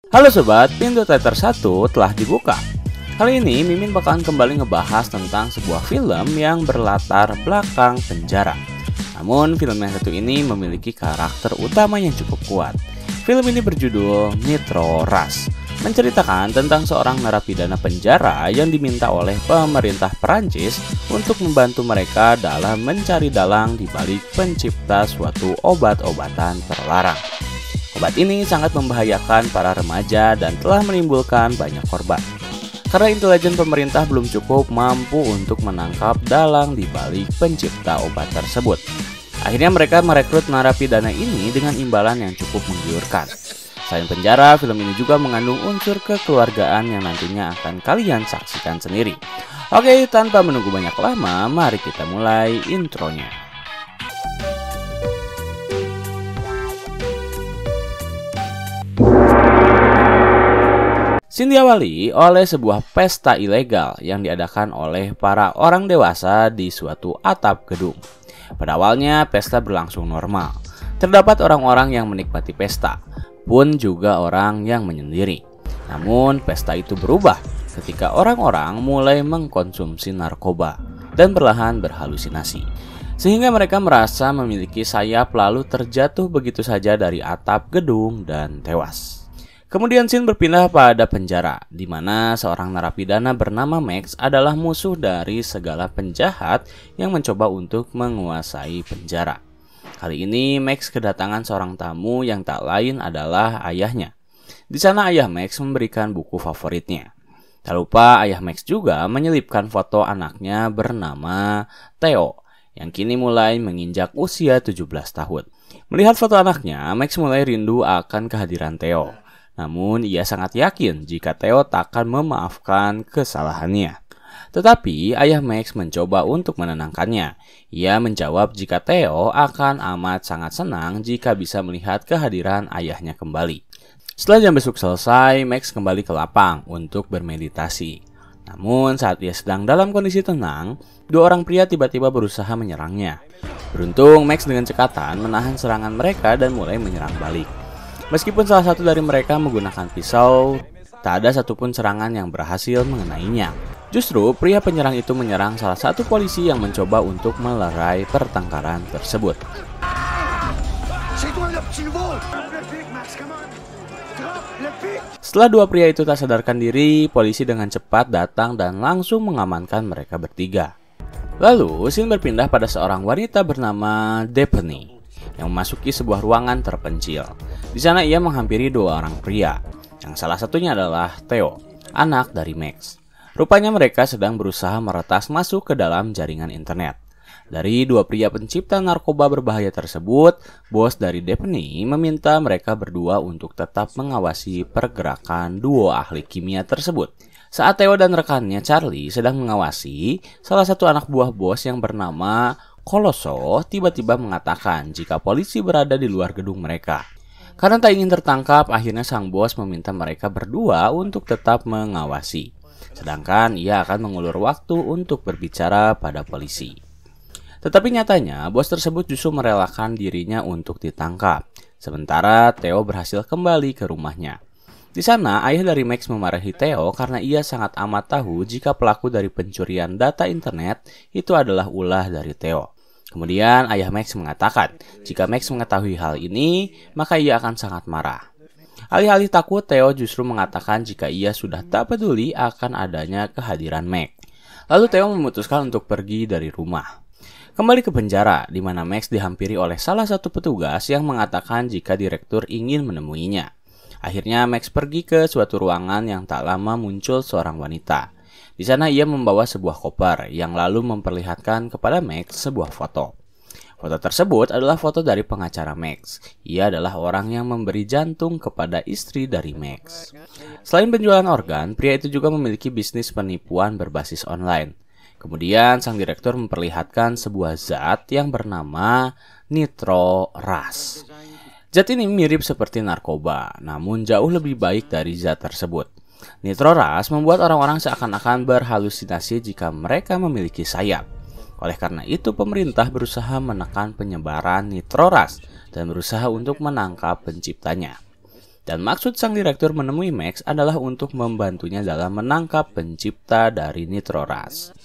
Halo sobat, pintu teater 1 telah dibuka. Kali ini Mimin bakalan kembali ngebahas tentang sebuah film yang berlatar belakang penjara. Namun film yang satu ini memiliki karakter utama yang cukup kuat. Film ini berjudul Nitro Rush, menceritakan tentang seorang narapidana penjara yang diminta oleh pemerintah Perancis untuk membantu mereka dalam mencari dalang di balik pencipta suatu obat-obatan terlarang. Obat ini sangat membahayakan para remaja dan telah menimbulkan banyak korban. Karena intelijen pemerintah belum cukup mampu untuk menangkap dalang di balik pencipta obat tersebut. Akhirnya mereka merekrut narapidana ini dengan imbalan yang cukup menggiurkan. Selain penjara, film ini juga mengandung unsur kekeluargaan yang nantinya akan kalian saksikan sendiri. Oke, tanpa menunggu banyak lama, mari kita mulai intronya. Scene diawali oleh sebuah pesta ilegal yang diadakan oleh para orang dewasa di suatu atap gedung. Pada awalnya, pesta berlangsung normal. Terdapat orang-orang yang menikmati pesta, pun juga orang yang menyendiri. Namun, pesta itu berubah ketika orang-orang mulai mengkonsumsi narkoba dan perlahan berhalusinasi. Sehingga mereka merasa memiliki sayap lalu terjatuh begitu saja dari atap gedung dan tewas. Kemudian scene berpindah pada penjara, di mana seorang narapidana bernama Max adalah musuh dari segala penjahat yang mencoba untuk menguasai penjara. Kali ini Max kedatangan seorang tamu yang tak lain adalah ayahnya. Di sana ayah Max memberikan buku favoritnya. Tak lupa ayah Max juga menyelipkan foto anaknya bernama Theo, yang kini mulai menginjak usia 17 tahun. Melihat foto anaknya, Max mulai rindu akan kehadiran Theo. Namun ia sangat yakin jika Theo takkan memaafkan kesalahannya. Tetapi ayah Max mencoba untuk menenangkannya. Ia menjawab jika Theo akan amat sangat senang jika bisa melihat kehadiran ayahnya kembali. Setelah jam besuk selesai, Max kembali ke lapang untuk bermeditasi. Namun saat ia sedang dalam kondisi tenang, dua orang pria tiba-tiba berusaha menyerangnya. Beruntung Max dengan cekatan menahan serangan mereka dan mulai menyerang balik. Meskipun salah satu dari mereka menggunakan pisau, tak ada satupun serangan yang berhasil mengenainya. Justru pria penyerang itu menyerang salah satu polisi yang mencoba untuk melerai pertengkaran tersebut. Setelah dua pria itu tak sadarkan diri, polisi dengan cepat datang dan langsung mengamankan mereka bertiga. Lalu, scene berpindah pada seorang wanita bernama Daphne yang memasuki sebuah ruangan terpencil. Di sana ia menghampiri dua orang pria, yang salah satunya adalah Theo, anak dari Max. Rupanya mereka sedang berusaha meretas masuk ke dalam jaringan internet. Dari dua pria pencipta narkoba berbahaya tersebut, bos dari Daphne meminta mereka berdua untuk tetap mengawasi pergerakan duo ahli kimia tersebut. Saat Theo dan rekannya Charlie sedang mengawasi, salah satu anak buah bos yang bernama Colosso tiba-tiba mengatakan jika polisi berada di luar gedung mereka. Karena tak ingin tertangkap, akhirnya sang bos meminta mereka berdua untuk tetap mengawasi. Sedangkan ia akan mengulur waktu untuk berbicara pada polisi. Tetapi nyatanya, bos tersebut justru merelakan dirinya untuk ditangkap. Sementara Theo berhasil kembali ke rumahnya. Di sana, ayah dari Max memarahi Theo karena ia sangat amat tahu jika pelaku dari pencurian data internet itu adalah ulah dari Theo. Kemudian ayah Max mengatakan, jika Max mengetahui hal ini, maka ia akan sangat marah. Alih-alih takut, Theo justru mengatakan jika ia sudah tak peduli akan adanya kehadiran Max. Lalu Theo memutuskan untuk pergi dari rumah. Kembali ke penjara, di mana Max dihampiri oleh salah satu petugas yang mengatakan jika direktur ingin menemuinya. Akhirnya Max pergi ke suatu ruangan yang tak lama muncul seorang wanita. Di sana ia membawa sebuah koper yang lalu memperlihatkan kepada Max sebuah foto. Foto tersebut adalah foto dari pengacara Max. Ia adalah orang yang memberi jantung kepada istri dari Max. Selain penjualan organ, pria itu juga memiliki bisnis penipuan berbasis online. Kemudian sang direktur memperlihatkan sebuah zat yang bernama Nitro Rush. Zat ini mirip seperti narkoba, namun jauh lebih baik dari zat tersebut. Nitro Rush membuat orang-orang seakan-akan berhalusinasi jika mereka memiliki sayap. Oleh karena itu, pemerintah berusaha menekan penyebaran Nitro Rush dan berusaha untuk menangkap penciptanya. Dan maksud sang direktur menemui Max adalah untuk membantunya dalam menangkap pencipta dari Nitroras.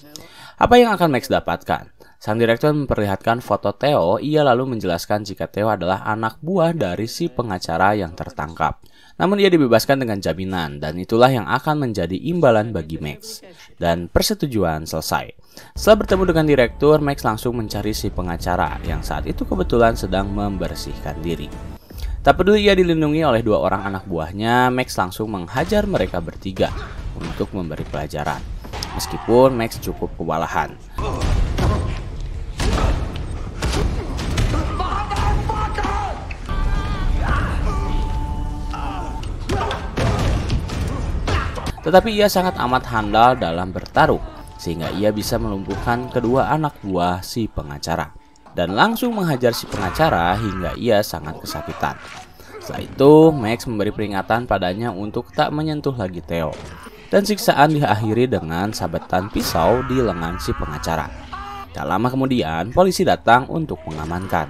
Apa yang akan Max dapatkan? Sang direktur memperlihatkan foto Theo, ia lalu menjelaskan jika Theo adalah anak buah dari si pengacara yang tertangkap. Namun ia dibebaskan dengan jaminan, dan itulah yang akan menjadi imbalan bagi Max. Dan persetujuan selesai. Setelah bertemu dengan direktur, Max langsung mencari si pengacara yang saat itu kebetulan sedang membersihkan diri. Tak peduli ia dilindungi oleh 2 orang anak buahnya, Max langsung menghajar mereka bertiga untuk memberi pelajaran. Meskipun Max cukup kewalahan. Tetapi ia sangat amat handal dalam bertarung, sehingga ia bisa melumpuhkan kedua anak buah si pengacara, dan langsung menghajar si pengacara hingga ia sangat kesakitan. Setelah itu, Max memberi peringatan padanya untuk tak menyentuh lagi Theo, dan siksaan diakhiri dengan sabetan pisau di lengan si pengacara. Tak lama kemudian, polisi datang untuk mengamankan.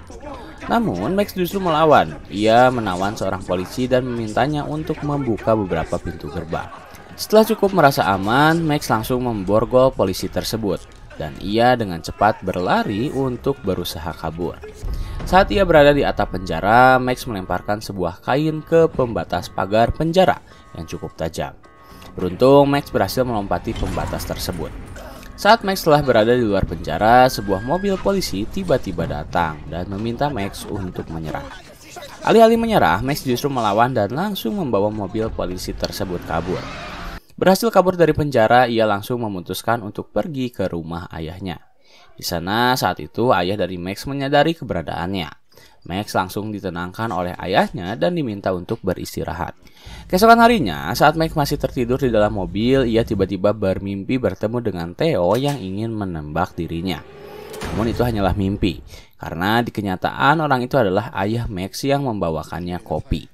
Namun, Max justru melawan. Ia menawan seorang polisi dan memintanya untuk membuka beberapa pintu gerbang. Setelah cukup merasa aman, Max langsung memborgol polisi tersebut, dan ia dengan cepat berlari untuk berusaha kabur. Saat ia berada di atap penjara, Max melemparkan sebuah kain ke pembatas pagar penjara yang cukup tajam. Beruntung, Max berhasil melompati pembatas tersebut. Saat Max telah berada di luar penjara, sebuah mobil polisi tiba-tiba datang dan meminta Max untuk menyerah. Alih-alih menyerah, Max justru melawan dan langsung membawa mobil polisi tersebut kabur. Berhasil kabur dari penjara, ia langsung memutuskan untuk pergi ke rumah ayahnya. Di sana saat itu ayah dari Max menyadari keberadaannya. Max langsung ditenangkan oleh ayahnya dan diminta untuk beristirahat. Keesokan harinya, saat Max masih tertidur di dalam mobil, ia tiba-tiba bermimpi bertemu dengan Theo yang ingin menembak dirinya. Namun itu hanyalah mimpi, karena di kenyataan orang itu adalah ayah Max yang membawakannya kopi.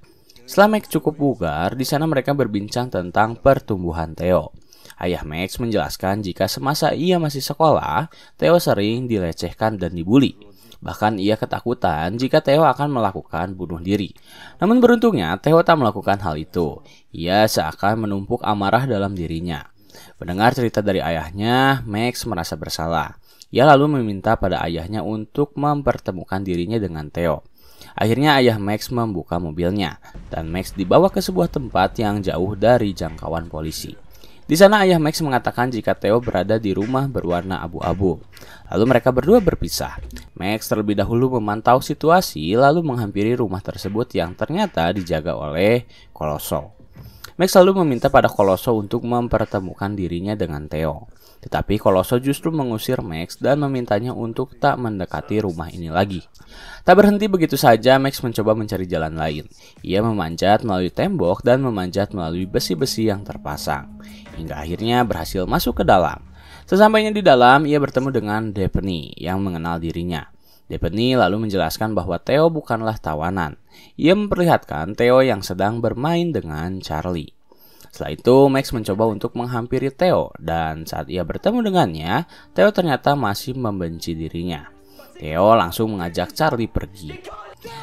Setelah Max cukup bugar, di sana mereka berbincang tentang pertumbuhan Theo. Ayah Max menjelaskan jika semasa ia masih sekolah, Theo sering dilecehkan dan dibully. Bahkan ia ketakutan jika Theo akan melakukan bunuh diri. Namun beruntungnya, Theo tak melakukan hal itu. Ia seakan menumpuk amarah dalam dirinya. Mendengar cerita dari ayahnya, Max merasa bersalah. Ia lalu meminta pada ayahnya untuk mempertemukan dirinya dengan Theo. Akhirnya ayah Max membuka mobilnya, dan Max dibawa ke sebuah tempat yang jauh dari jangkauan polisi. Di sana ayah Max mengatakan jika Theo berada di rumah berwarna abu-abu. Lalu mereka berdua berpisah. Max terlebih dahulu memantau situasi, lalu menghampiri rumah tersebut yang ternyata dijaga oleh Colosso. Max lalu meminta pada Colosso untuk mempertemukan dirinya dengan Theo. Tetapi Colosso justru mengusir Max dan memintanya untuk tak mendekati rumah ini lagi. Tak berhenti begitu saja, Max mencoba mencari jalan lain. Ia memanjat melalui tembok dan memanjat melalui besi-besi yang terpasang, hingga akhirnya berhasil masuk ke dalam. Sesampainya di dalam, ia bertemu dengan Daphne yang mengenal dirinya. Daphne lalu menjelaskan bahwa Theo bukanlah tawanan. Ia memperlihatkan Theo yang sedang bermain dengan Charlie. Setelah itu, Max mencoba untuk menghampiri Theo, dan saat ia bertemu dengannya, Theo ternyata masih membenci dirinya. Theo langsung mengajak Charlie pergi.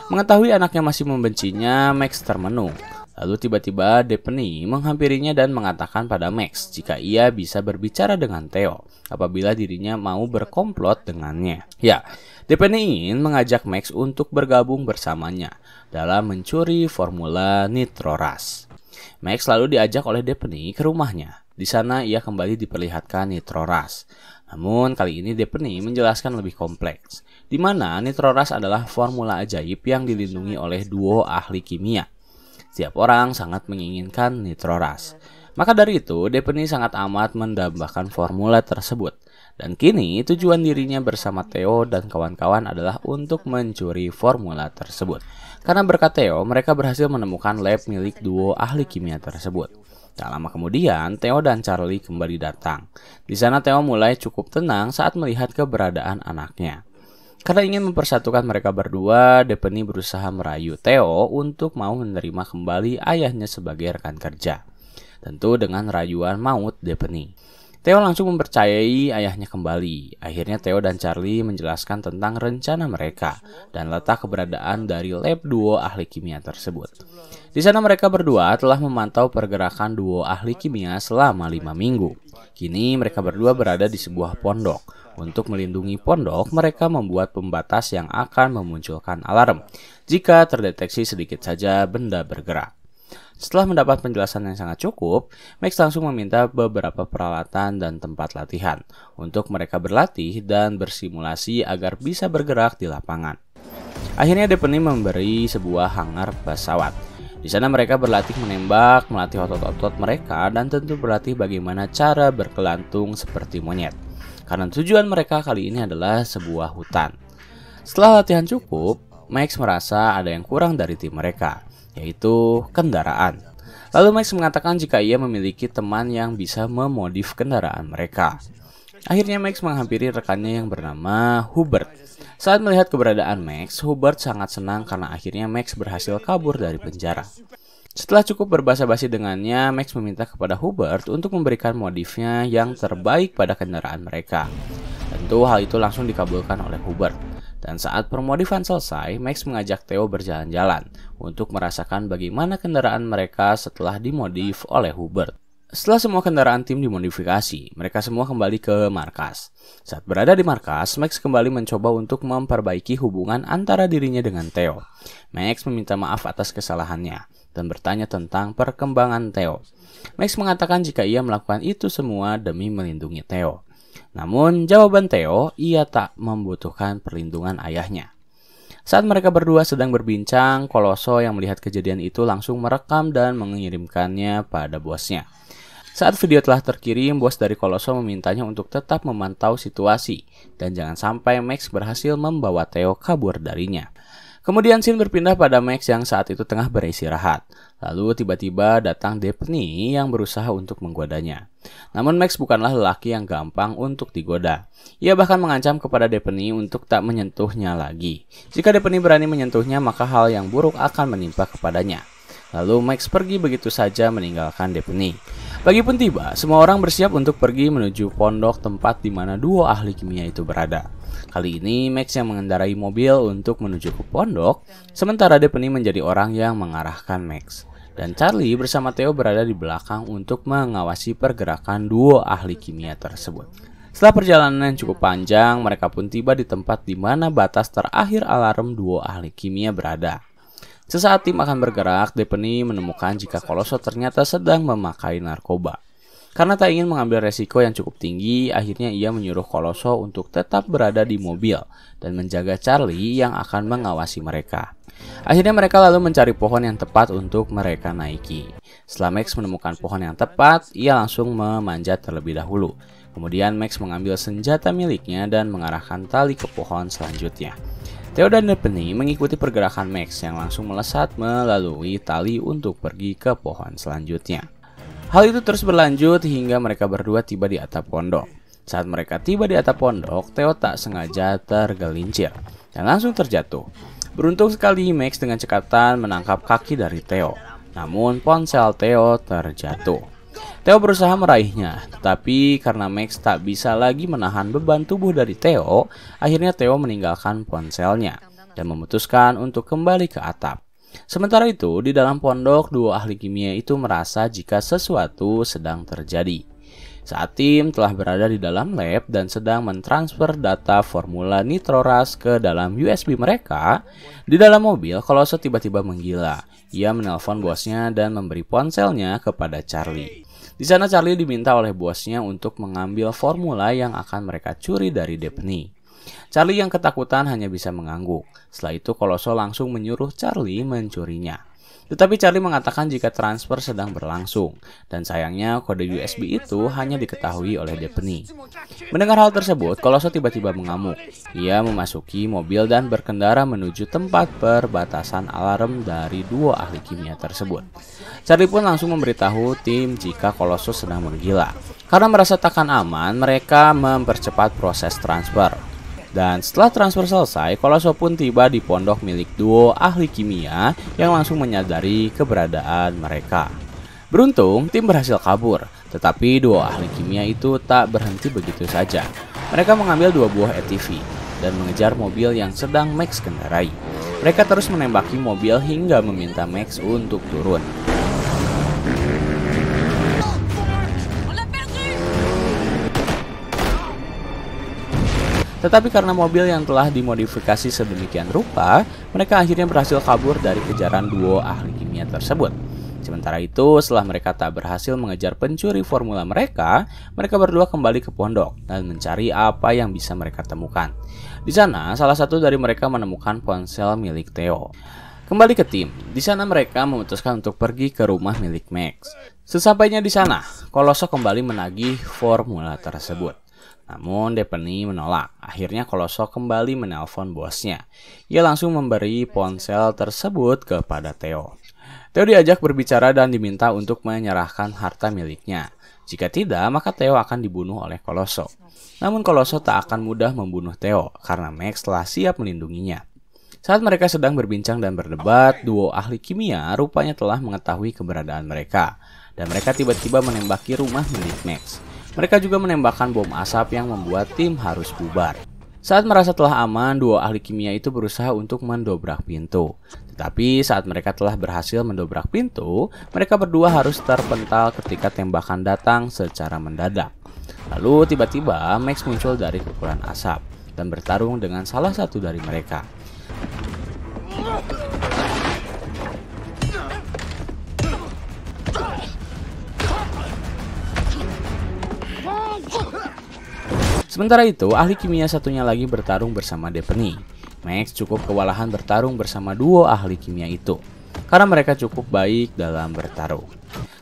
Mengetahui anaknya masih membencinya, Max termenung. Lalu tiba-tiba Daphne menghampirinya dan mengatakan pada Max jika ia bisa berbicara dengan Theo apabila dirinya mau berkomplot dengannya. Ya, Daphne ingin mengajak Max untuk bergabung bersamanya dalam mencuri formula Nitroras. Max lalu diajak oleh Daphne ke rumahnya. Di sana ia kembali diperlihatkan Nitroras. Namun kali ini Daphne menjelaskan lebih kompleks, di mana Nitroras adalah formula ajaib yang dilindungi oleh duo ahli kimia. Setiap orang sangat menginginkan Nitroras. Maka dari itu, Daphne sangat amat mendambakan formula tersebut. Dan kini tujuan dirinya bersama Theo dan kawan-kawan adalah untuk mencuri formula tersebut. Karena berkat Theo, mereka berhasil menemukan lab milik duo ahli kimia tersebut. Tak lama kemudian, Theo dan Charlie kembali datang. Di sana Theo mulai cukup tenang saat melihat keberadaan anaknya. Karena ingin mempersatukan mereka berdua, Daphne berusaha merayu Theo untuk mau menerima kembali ayahnya sebagai rekan kerja. Tentu dengan rayuan maut Daphne. Theo langsung mempercayai ayahnya kembali. Akhirnya Theo dan Charlie menjelaskan tentang rencana mereka dan letak keberadaan dari lab duo ahli kimia tersebut. Di sana mereka berdua telah memantau pergerakan duo ahli kimia selama 5 minggu. Kini mereka berdua berada di sebuah pondok. Untuk melindungi pondok, mereka membuat pembatas yang akan memunculkan alarm jika terdeteksi sedikit saja benda bergerak. Setelah mendapat penjelasan yang sangat cukup, Max langsung meminta beberapa peralatan dan tempat latihan untuk mereka berlatih dan bersimulasi agar bisa bergerak di lapangan. Akhirnya Daphne memberi sebuah hangar pesawat. Di sana mereka berlatih menembak, melatih otot-otot mereka, dan tentu berlatih bagaimana cara berkelantung seperti monyet. Karena tujuan mereka kali ini adalah sebuah hutan. Setelah latihan cukup, Max merasa ada yang kurang dari tim mereka, yaitu kendaraan. Lalu Max mengatakan jika ia memiliki teman yang bisa memodif kendaraan mereka. Akhirnya Max menghampiri rekannya yang bernama Hubert. Saat melihat keberadaan Max, Hubert sangat senang karena akhirnya Max berhasil kabur dari penjara. Setelah cukup berbasa-basi dengannya, Max meminta kepada Hubert untuk memberikan modifnya yang terbaik pada kendaraan mereka. Tentu hal itu langsung dikabulkan oleh Hubert. Dan saat permodifan selesai, Max mengajak Theo berjalan-jalan untuk merasakan bagaimana kendaraan mereka setelah dimodif oleh Hubert. Setelah semua kendaraan tim dimodifikasi, mereka semua kembali ke markas. Saat berada di markas, Max kembali mencoba untuk memperbaiki hubungan antara dirinya dengan Theo. Max meminta maaf atas kesalahannya dan bertanya tentang perkembangan Theo. Max mengatakan jika ia melakukan itu semua demi melindungi Theo. Namun, jawaban Theo, ia tak membutuhkan perlindungan ayahnya. Saat mereka berdua sedang berbincang, Colosso yang melihat kejadian itu langsung merekam dan mengirimkannya pada bosnya. Saat video telah terkirim, bos dari Colosso memintanya untuk tetap memantau situasi dan jangan sampai Max berhasil membawa Theo kabur darinya. Kemudian scene berpindah pada Max yang saat itu tengah beristirahat. Lalu tiba-tiba datang Daphne yang berusaha untuk menggodanya. Namun Max bukanlah lelaki yang gampang untuk digoda. Ia bahkan mengancam kepada Daphne untuk tak menyentuhnya lagi. Jika Daphne berani menyentuhnya, maka hal yang buruk akan menimpa kepadanya. Lalu Max pergi begitu saja meninggalkan Daphne. Pagi pun tiba, semua orang bersiap untuk pergi menuju pondok tempat di mana duo ahli kimia itu berada. Kali ini Max yang mengendarai mobil untuk menuju ke pondok, sementara Daphne menjadi orang yang mengarahkan Max. Dan Charlie bersama Theo berada di belakang untuk mengawasi pergerakan duo ahli kimia tersebut. Setelah perjalanan yang cukup panjang, mereka pun tiba di tempat di mana batas terakhir alarm duo ahli kimia berada. Sesaat tim akan bergerak, Daphne menemukan jika Colosso ternyata sedang memakai narkoba. Karena tak ingin mengambil resiko yang cukup tinggi, akhirnya ia menyuruh Colosso untuk tetap berada di mobil dan menjaga Charlie yang akan mengawasi mereka. Akhirnya mereka lalu mencari pohon yang tepat untuk mereka naiki. Setelah Max menemukan pohon yang tepat, ia langsung memanjat terlebih dahulu. Kemudian Max mengambil senjata miliknya dan mengarahkan tali ke pohon selanjutnya. Theo dan Daphne mengikuti pergerakan Max yang langsung melesat melalui tali untuk pergi ke pohon selanjutnya. Hal itu terus berlanjut hingga mereka berdua tiba di atap pondok. Saat mereka tiba di atap pondok, Theo tak sengaja tergelincir dan langsung terjatuh. Beruntung sekali Max dengan cekatan menangkap kaki dari Theo. Namun ponsel Theo terjatuh. Theo berusaha meraihnya, tetapi karena Max tak bisa lagi menahan beban tubuh dari Theo, akhirnya Theo meninggalkan ponselnya dan memutuskan untuk kembali ke atap. Sementara itu, di dalam pondok, duo ahli kimia itu merasa jika sesuatu sedang terjadi. Saat tim telah berada di dalam lab dan sedang mentransfer data formula nitroras ke dalam USB mereka, di dalam mobil, Colosso tiba-tiba menggila. Ia menelpon bosnya dan memberi ponselnya kepada Charlie. Di sana Charlie diminta oleh bosnya untuk mengambil formula yang akan mereka curi dari Daphne. Charlie yang ketakutan hanya bisa mengangguk. Setelah itu Colosso langsung menyuruh Charlie mencurinya. Tetapi Charlie mengatakan jika transfer sedang berlangsung, dan sayangnya kode USB itu hanya diketahui oleh Daphne. Mendengar hal tersebut, Colosso tiba-tiba mengamuk. Ia memasuki mobil dan berkendara menuju tempat perbatasan alarm dari duo ahli kimia tersebut. Charlie pun langsung memberitahu tim jika Colosso sedang menggila. Karena merasa takkan aman, mereka mempercepat proses transfer. Dan setelah transfer selesai, Colosso pun tiba di pondok milik duo ahli kimia yang langsung menyadari keberadaan mereka. Beruntung, tim berhasil kabur, Tetapi dua ahli kimia itu tak berhenti begitu saja. Mereka mengambil 2 buah ATV dan mengejar mobil yang sedang Max kendarai. Mereka terus menembaki mobil hingga meminta Max untuk turun. Tetapi karena mobil yang telah dimodifikasi sedemikian rupa, mereka akhirnya berhasil kabur dari kejaran duo ahli kimia tersebut. Sementara itu, setelah mereka tak berhasil mengejar pencuri formula mereka berdua kembali ke pondok dan mencari apa yang bisa mereka temukan. Di sana, salah satu dari mereka menemukan ponsel milik Theo. Kembali ke tim, di sana mereka memutuskan untuk pergi ke rumah milik Max. Sesampainya di sana, Colosso kembali menagih formula tersebut. Namun Depney menolak. Akhirnya Colosso kembali menelpon bosnya. Ia langsung memberi ponsel tersebut kepada Theo. Theo diajak berbicara dan diminta untuk menyerahkan harta miliknya. Jika tidak, maka Theo akan dibunuh oleh Colosso. Namun Colosso tak akan mudah membunuh Theo karena Max telah siap melindunginya. Saat mereka sedang berbincang dan berdebat, duo ahli kimia rupanya telah mengetahui keberadaan mereka. Dan mereka tiba-tiba menembaki rumah milik Max. Mereka juga menembakkan bom asap yang membuat tim harus bubar. Saat merasa telah aman, duo ahli kimia itu berusaha untuk mendobrak pintu. Tetapi saat mereka telah berhasil mendobrak pintu, mereka berdua harus terpental ketika tembakan datang secara mendadak. Lalu tiba-tiba Max muncul dari kepulan asap dan bertarung dengan salah satu dari mereka. Sementara itu, ahli kimia satunya lagi bertarung bersama Depney. Max cukup kewalahan bertarung bersama duo ahli kimia itu, karena mereka cukup baik dalam bertarung.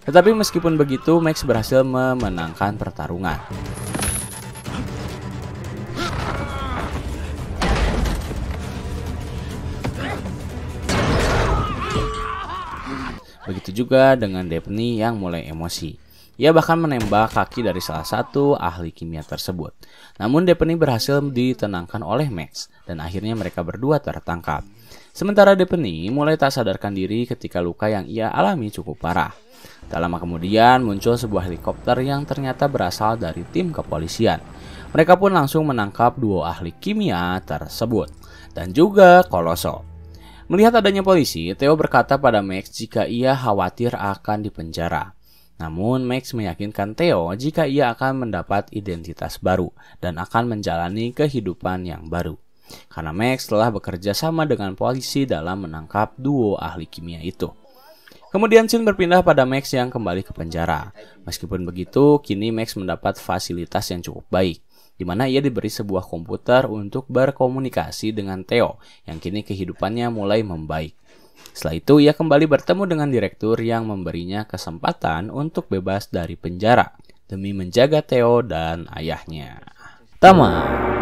Tetapi meskipun begitu, Max berhasil memenangkan pertarungan. Begitu juga dengan Depney yang mulai emosi. Ia bahkan menembak kaki dari salah satu ahli kimia tersebut. Namun Depney berhasil ditenangkan oleh Max dan akhirnya mereka berdua tertangkap. Sementara Depney mulai tak sadarkan diri ketika luka yang ia alami cukup parah. Tak lama kemudian muncul sebuah helikopter yang ternyata berasal dari tim kepolisian. Mereka pun langsung menangkap duo ahli kimia tersebut dan juga Colosso. Melihat adanya polisi, Theo berkata pada Max jika ia khawatir akan dipenjara. Namun Max meyakinkan Theo jika ia akan mendapat identitas baru dan akan menjalani kehidupan yang baru. Karena Max telah bekerja sama dengan polisi dalam menangkap duo ahli kimia itu. Kemudian scene berpindah pada Max yang kembali ke penjara. Meskipun begitu, kini Max mendapat fasilitas yang cukup baik, di mana ia diberi sebuah komputer untuk berkomunikasi dengan Theo yang kini kehidupannya mulai membaik. Setelah itu, ia kembali bertemu dengan direktur yang memberinya kesempatan untuk bebas dari penjara demi menjaga Theo dan ayahnya. Tamat.